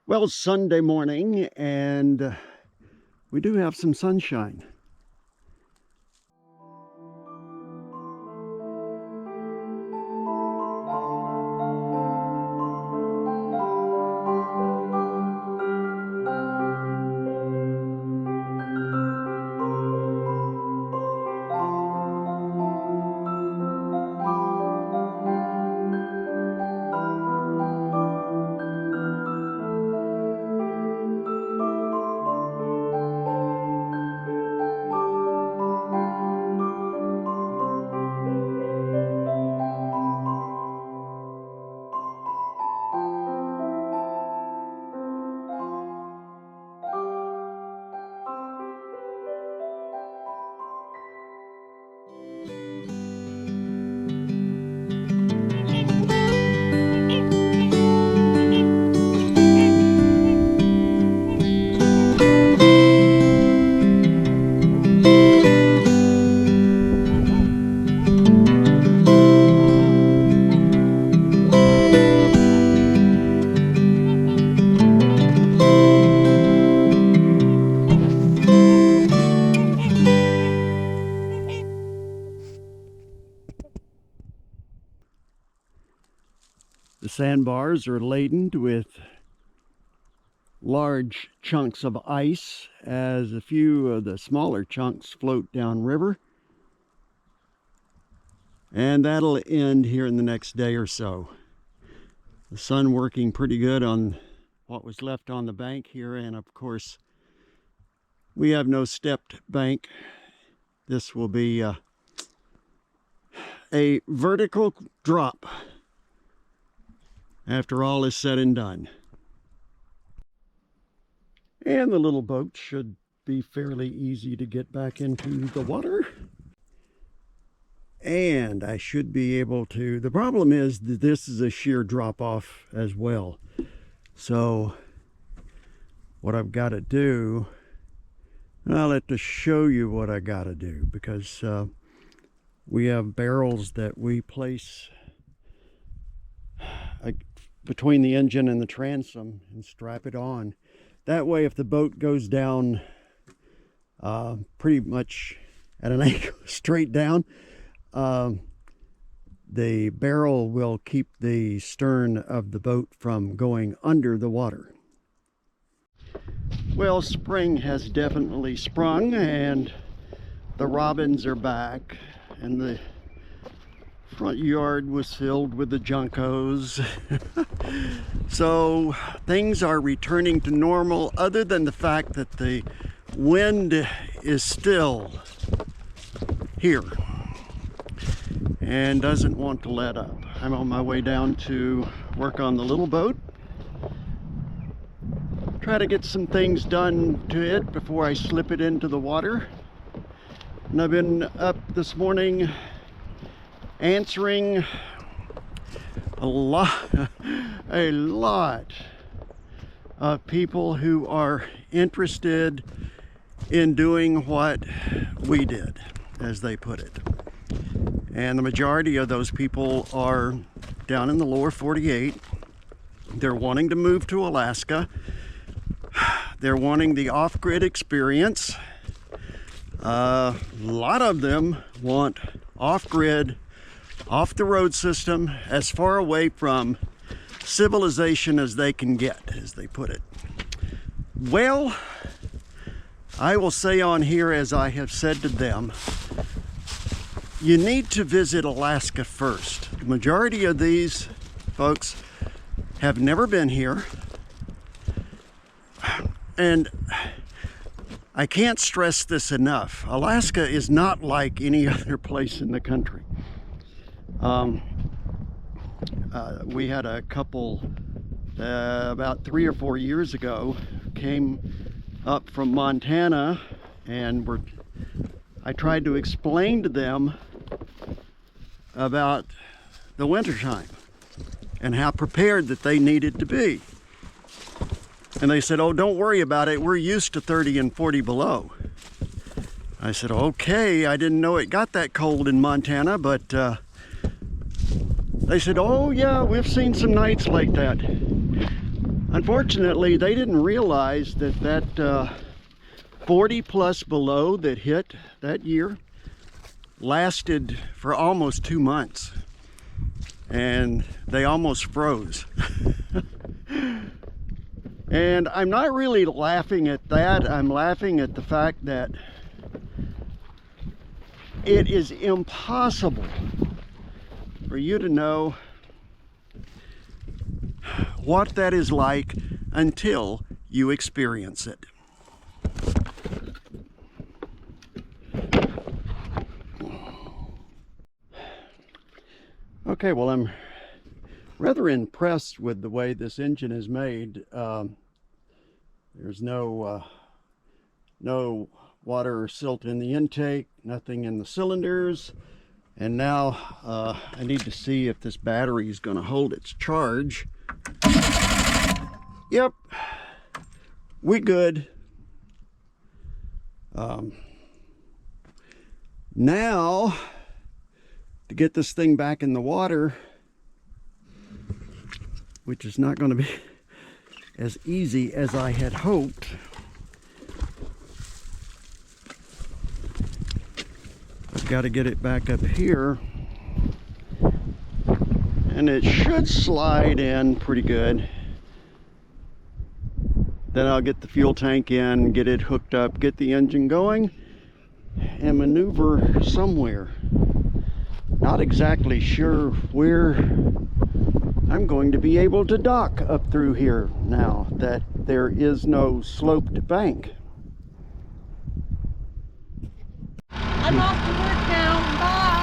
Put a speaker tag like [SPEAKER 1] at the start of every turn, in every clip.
[SPEAKER 1] Well, Sunday morning, and we do have some sunshine. The sandbars are laden with large chunks of ice as a few of the smaller chunks float downriver. And that'll end here in the next day or so. The sun working pretty good on what was left on the bank here, and of course we have no stepped bank. This will be a vertical drop after all is said and done. And the little boat should be fairly easy to get back into the water. And I should be able to, the problem is that this is a sheer drop off as well. So what I've got to do, I'll have to show you what I got to do, because we have barrels that we place between the engine and the transom and strap it on. That way, if the boat goes down pretty much at an angle straight down, the barrel will keep the stern of the boat from going under the water. Well, spring has definitely sprung, and the robins are back, and the front yard was filled with the juncos. So things are returning to normal, other than the fact that the wind is still here and doesn't want to let up. I'm on my way down to work on the little boat. Try to get some things done to it before I slip it into the water. And I've been up this morning answering a lot of people who are interested in doing what we did, as they put it. And the majority of those people are down in the lower 48. They're wanting to move to Alaska. They're wanting the off-grid experience. A lot of them want off-grid, off the road system, as far away from civilization as they can get, as they put it. Well, I will say on here, as I have said to them, you need to visit Alaska first. The majority of these folks have never been here, and I can't stress this enough. Alaska is not like any other place in the country. We had a couple about 3 or 4 years ago came up from Montana, and I tried to explain to them about the wintertime and how prepared that they needed to be. And they said, "Oh, don't worry about it. We're used to 30 and 40 below." I said, "Okay, I didn't know it got that cold in Montana," but they said, "Oh yeah, we've seen some nights like that." Unfortunately, they didn't realize that 40 plus below that hit that year lasted for almost 2 months, and they almost froze. And I'm not really laughing at that. I'm laughing at the fact that it is impossible for you to know what that is like until you experience it. Okay, well, I'm rather impressed with the way this engine is made. There's no water or silt in the intake, nothing in the cylinders. And now I need to see if this battery is going to hold its charge. Yep, we good. Now, to get this thing back in the water, which is not going to be as easy as I had hoped. I've got to get it back up here, and it should slide in pretty good. Then I'll get the fuel tank in, get it hooked up, get the engine going, and maneuver somewhere. Not exactly sure where I'm going to be able to dock up through here now that there is no sloped bank.
[SPEAKER 2] I'm off to work now. Bye.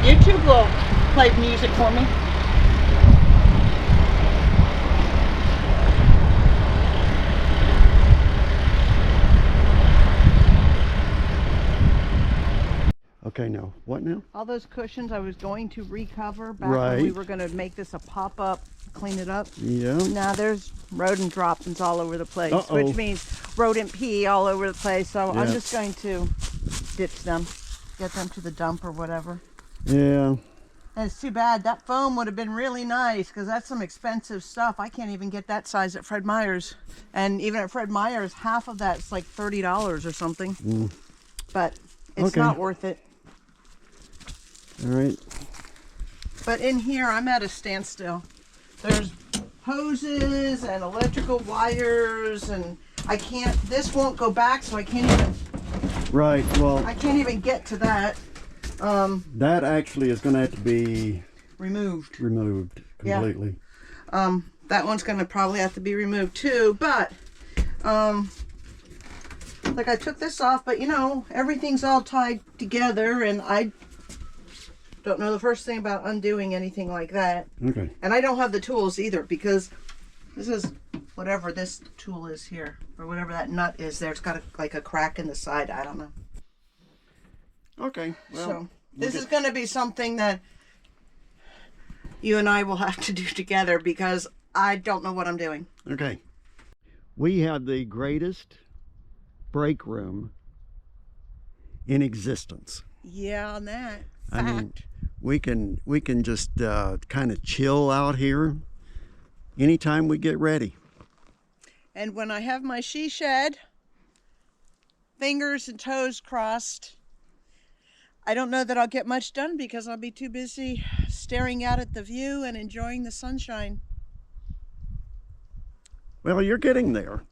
[SPEAKER 2] YouTube will play music for me.
[SPEAKER 1] Okay, now, what now?
[SPEAKER 2] All those cushions I was going to recover back when we were going to make this a pop-up, clean it up.
[SPEAKER 1] Yeah.
[SPEAKER 2] Now there's rodent droppings all over the place,
[SPEAKER 1] Uh-oh.
[SPEAKER 2] which means rodent pee all over the place. So I'm
[SPEAKER 1] Yeah.
[SPEAKER 2] just going to ditch them, get them to the dump or whatever.
[SPEAKER 1] Yeah.
[SPEAKER 2] And it's too bad. That foam would have been really nice because that's some expensive stuff. I can't even get that size at Fred Meyer's. And even at Fred Meyer's, half of that's like $30 or something.
[SPEAKER 1] Mm.
[SPEAKER 2] But it's
[SPEAKER 1] Okay.
[SPEAKER 2] not worth it.
[SPEAKER 1] All right.
[SPEAKER 2] But in here, I'm at a standstill. There's hoses and electrical wires, and I can't, this won't go back, so I can't even,
[SPEAKER 1] Right, well,
[SPEAKER 2] I can't even get to that.
[SPEAKER 1] that actually is going to have to be
[SPEAKER 2] Removed.
[SPEAKER 1] removed completely.
[SPEAKER 2] That one's going to probably have to be removed too, but, like I took this off, but you know, everything's all tied together, and I don't know the first thing about undoing anything like that.
[SPEAKER 1] Okay.
[SPEAKER 2] And I don't have the tools either, because this is whatever this tool is here, or whatever that nut is there. It's got like a crack in the side. I don't know.
[SPEAKER 1] Okay. Well,
[SPEAKER 2] So this is going to be something that you and I will have to do together, because I don't know what I'm doing.
[SPEAKER 1] okay. We have the greatest break room in existence.
[SPEAKER 2] Yeah, on that.
[SPEAKER 1] I mean, we can just kind of chill out here anytime we get ready.
[SPEAKER 2] And when I have my she shed, fingers and toes crossed, I don't know that I'll get much done because I'll be too busy staring out at the view and enjoying the sunshine.
[SPEAKER 1] Well, you're getting there.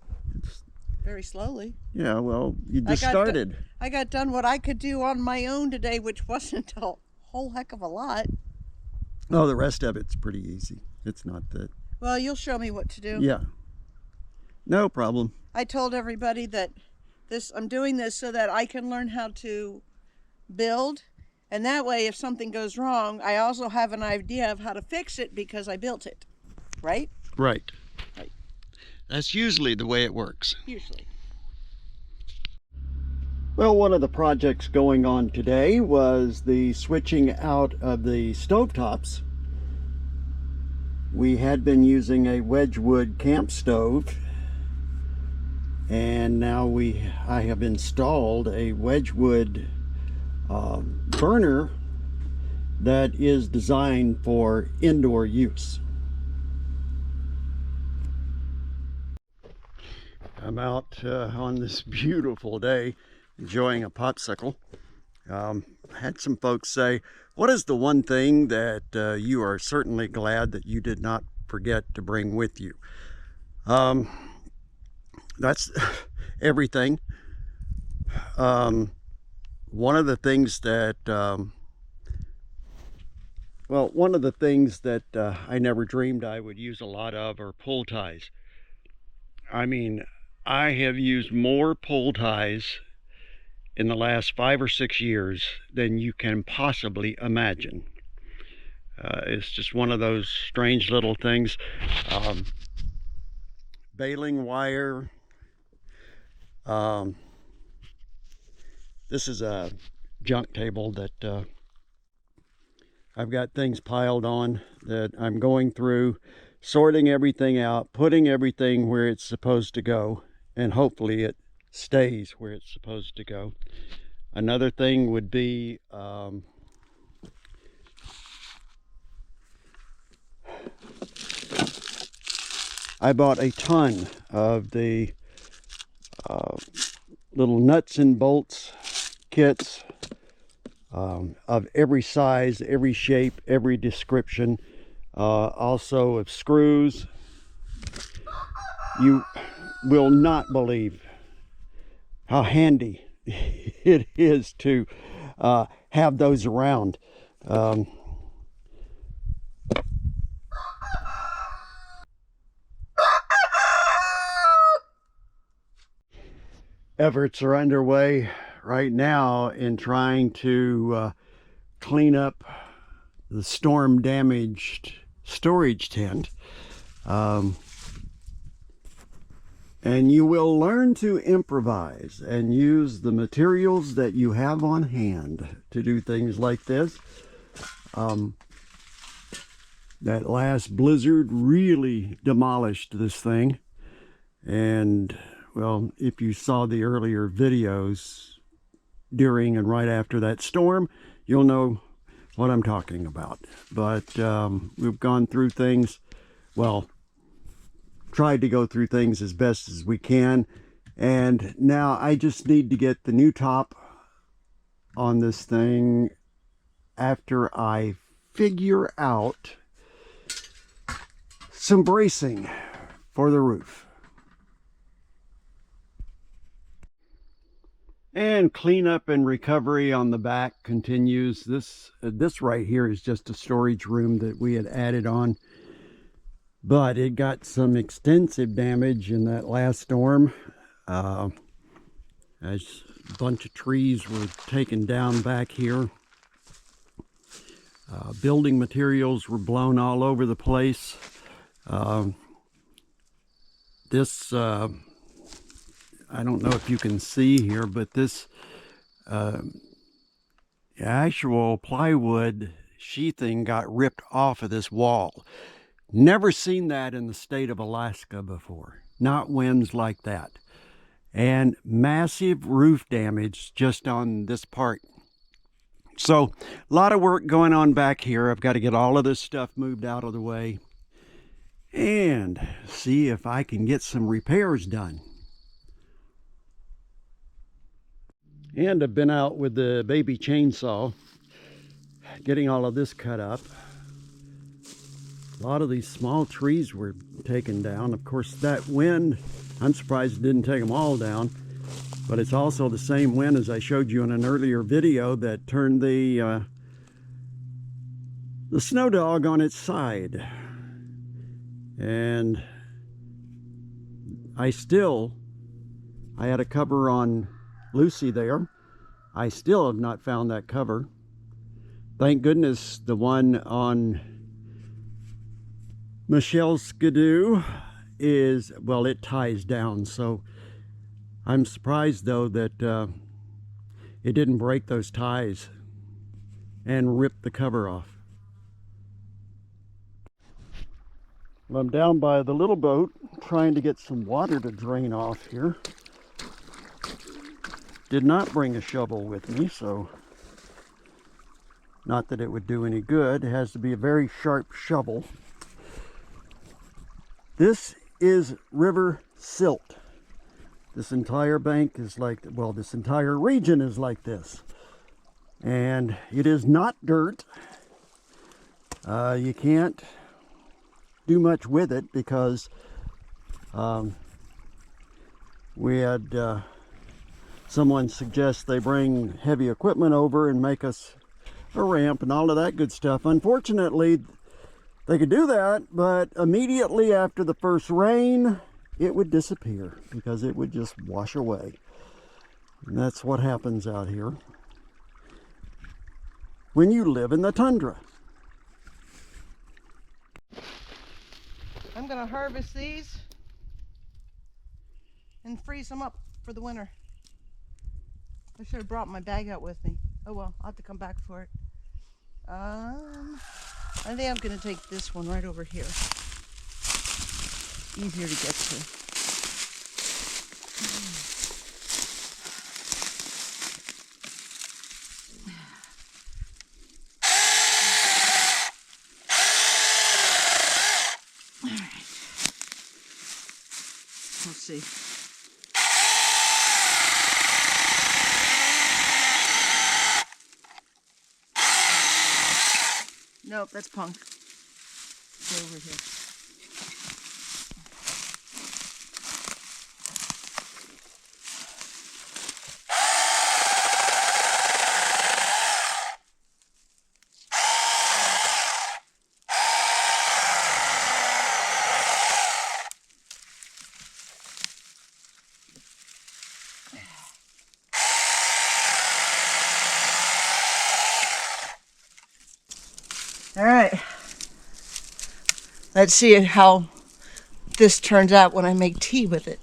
[SPEAKER 2] Very slowly.
[SPEAKER 1] Yeah, well, you just started.
[SPEAKER 2] I got done what I could do on my own today, which wasn't a whole heck of a lot.
[SPEAKER 1] Oh, the rest of it's pretty easy. It's not that.
[SPEAKER 2] Well, you'll show me what to do.
[SPEAKER 1] Yeah. No problem.
[SPEAKER 2] I told everybody that I'm doing this so that I can learn how to build, and that way if something goes wrong, I also have an idea of how to fix it because I built it. Right?
[SPEAKER 1] Right.
[SPEAKER 2] Right.
[SPEAKER 1] That's usually the way it works.
[SPEAKER 2] Usually.
[SPEAKER 1] Well, one of the projects going on today was the switching out of the stovetops. We had been using a Wedgwood camp stove And now I have installed a Wedgwood burner that is designed for indoor use. I'm out on this beautiful day enjoying a popsicle. I had some folks say, what is the one thing that you are certainly glad that you did not forget to bring with you? That's everything. One of the things that I never dreamed I would use a lot of are pull ties. I mean, I have used more pull ties in the last 5 or 6 years than you can possibly imagine. It's just one of those strange little things. Baling wire. This is a junk table that I've got things piled on that I'm going through, sorting everything out, putting everything where it's supposed to go, and hopefully it stays where it's supposed to go. Another thing would be I bought a ton of the little nuts and bolts kits of every size, every shape, every description, also of screws. You will not believe how handy it is to have those around. Efforts are underway right now in trying to clean up the storm damaged storage tent. And you will learn to improvise and use the materials that you have on hand to do things like this. That last blizzard really demolished this thing. And, well, if you saw the earlier videos during and right after that storm, you'll know what I'm talking about. But we've gone through things, well, tried to go through things as best as we can, and now I just need to get the new top on this thing after I figure out some bracing for the roof. And cleanup and recovery on the back continues. This right here is just a storage room that we had added on, but it got some extensive damage in that last storm. As a bunch of trees were taken down back here. Building materials were blown all over the place. This I don't know if you can see here, but this actual plywood sheathing got ripped off of this wall. Never seen that in the state of Alaska before. Not winds like that. And massive roof damage just on this part. So, a lot of work going on back here. I've got to get all of this stuff moved out of the way and see if I can get some repairs done. And I've been out with the baby chainsaw, getting all of this cut up. A lot of these small trees were taken down. Of course, that wind, I'm surprised it didn't take them all down, but it's also the same wind as I showed you in an earlier video that turned the snow dog on its side. And I had a cover on Lucy there. I still have not found that cover. Thank goodness the one on Michelle's skidoo is, well, it ties down, so I'm surprised though that it didn't break those ties and rip the cover off. Well, I'm down by the little boat trying to get some water to drain off here. Did not bring a shovel with me, so not that it would do any good. It has to be a very sharp shovel. This is river silt. This entire bank is like, well, this entire region is like this. And it is not dirt. You can't do much with it because we had someone suggest they bring heavy equipment over and make us a ramp and all of that good stuff. Unfortunately, they could do that, but immediately after the first rain, it would disappear because it would just wash away. And that's what happens out here when you live in the tundra.
[SPEAKER 2] I'm gonna harvest these and freeze them up for the winter. I should have brought my bag out with me. Oh well, I'll have to come back for it. I think I'm gonna take this one right over here. Easier to get to. All right. Let's see. Nope, that's punk. Go over here. All right, let's see how this turns out when I make tea with it.